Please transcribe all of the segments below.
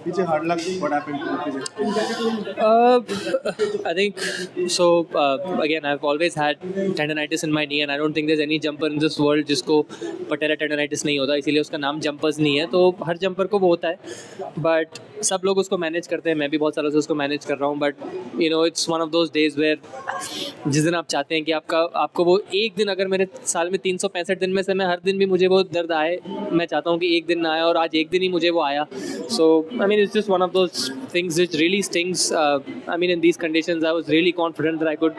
It's a hard luck. What happened to PJ? I think so. Again, I've always had tendonitis in my knee, and I don't think there's any jumper in this world जिसको patella tendonitis नहीं होता, इसीलिए उसका नाम jumpers नहीं है. तो हर jumper को वो होता है, but सब लोग उसको मैनेज करते हैं. मैं भी बहुत सालों से उसको मैनेज कर रहा हूँ, but you know it's one of those days where जिस दिन आप चाहते हैं कि आपको वो एक दिन, अगर मेरे साल में 365 दिन में से मैं हर दिन भी मुझे वो दर्द आए, मैं चाहता हूँ कि एक दिन ना आए, और आज एक दिन ही मुझे वो आया. So I mean it's just one of those things which really stings. I mean in these conditions I was really confident that I could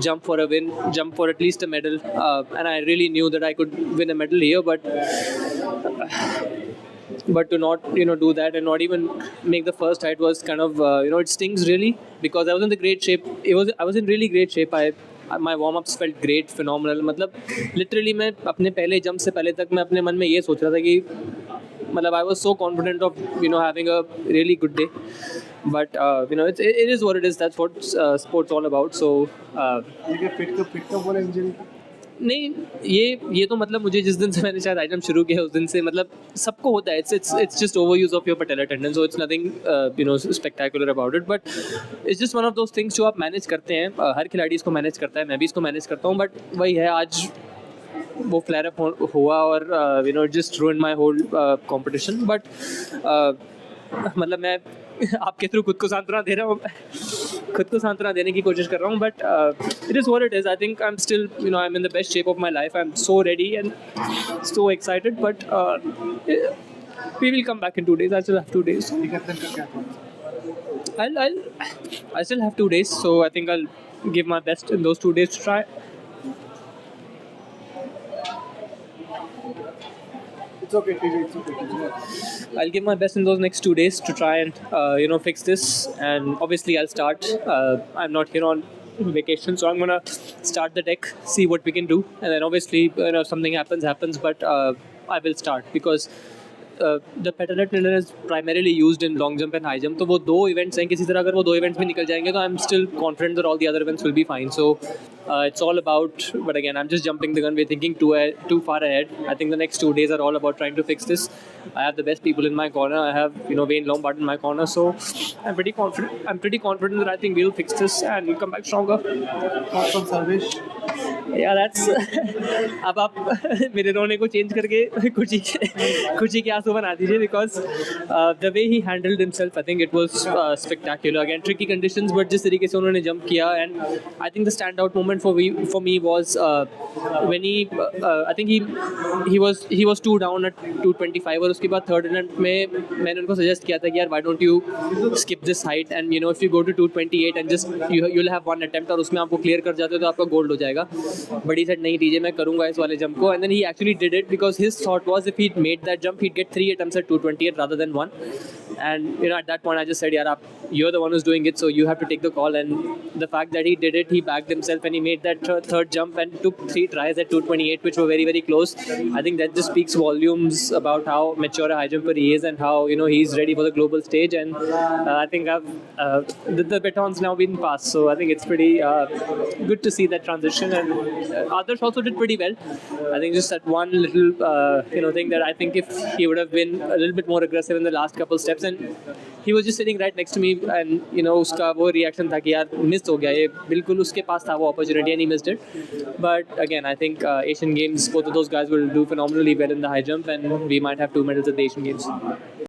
jump for a win, jump for at least a medal, and I really knew that I could win a medal here, but to not do that and not even make the first height was kind of it stings really, because I was in the great shape. I was in really great shape. My warm-ups felt great, phenomenal. मतलब literally मैं अपने पहले jump से पहले तक मैं अपने मन में ये सोच रहा था कि मतलब I was so confident of having a really good day, but it is what it is. That's what sports all about. So ये फिट का बोला इंजरी. नहीं, ये तो मतलब मुझे जिस दिन से मैंने शायद आइटम शुरू किया उस दिन से मतलब सबको होता है. It's just overuse of your patellar tendon, so it's nothing spectacular about it, but it's just one of those things जो आप मैनेज करते हैं. हर खिलाड़ी इसको मैनेज करता है, मैं भी इसको मैनेज करता हूँ, बट वही है, आज वो फ्लेयर अप हुआ और just ruined my whole competition. But मतलब मैं आपके थ्रू खुद को सांत्वना दे रहा हूँ, खुद को सांत्वना देने की कोशिश कर रहा हूँ, but it is what it is. I think I am still I am in the best shape of my life. I am so ready and so excited, but we will come back in 2 days. I still have 2 days. I still have 2 days, so I think I'll give my best in those 2 days to try. It's okay, TJ. It's okay. I'll give my best in those next 2 days to try and fix this. And obviously I'll start. I'm not here on vacation, so I'm gonna start the deck, see what we can do, and then obviously if something happens, but I will start because the patellar tendon is primarily used in long jump and high jump. तो वो दो events हैं, किसी तरह अगर वो दो events में निकल जाएंगे तो I'm still confident that all the other events will be fine. So it's all about, but again I'm just jumping the gun. We're thinking too far ahead. I think the next 2 days are all about trying to fix this. I have the best people in my corner. I have Wayne Lombard in my corner, so I'm pretty confident that I think we'll fix this and come back stronger. Thoughts on Sarvesh? Yeah, that's अब आप मेरे रोने को change करके खुशी के आंसू बना दीजिए, because the way he handled himself, I think it was spectacular. Again, tricky conditions, but जिस तरीके से उन्होंने जंप किया, and I think the standout moment for me was when I think he was 2 down at 225, और उसके बाद third attempt में मैंने उनको सजेस्ट किया था कि यार why don't you skip this height and if you go to 228 and just you'll have one attempt, और उसमें आपको क्लियर कर जाते हो तो आपका गोल्ड हो जाएगा. बड़ी सेट नहीं दीजिए, मैं करूँगा इस वाले जंप को. And then he actually did it because his thought was if he'd made that jump he'd get 3 attempts at 228 rather than 1. And at that point I just said, yaar, you're the one who's doing it, so you have to take the call. And the fact that he did it, he backed himself and he made that third jump and took 3 tries at 228, which were very, very close. I think that just speaks volumes about how mature a high jumper he is and how he's ready for the global stage. And I think the baton's now been passed, so I think it's pretty good to see that transition. And others also did pretty well. I think just that one little thing that I think if he would have been a little bit more aggressive in the last couple steps, and he was just sitting right next to me, and उसका वो reaction था कि यार miss हो गया, ये बिल्कुल उसके पास था वो opportunity and he missed it. But again I think Asian Games, both of those guys will do phenomenally well in the high jump, and we might have 2 medals at the Asian Games.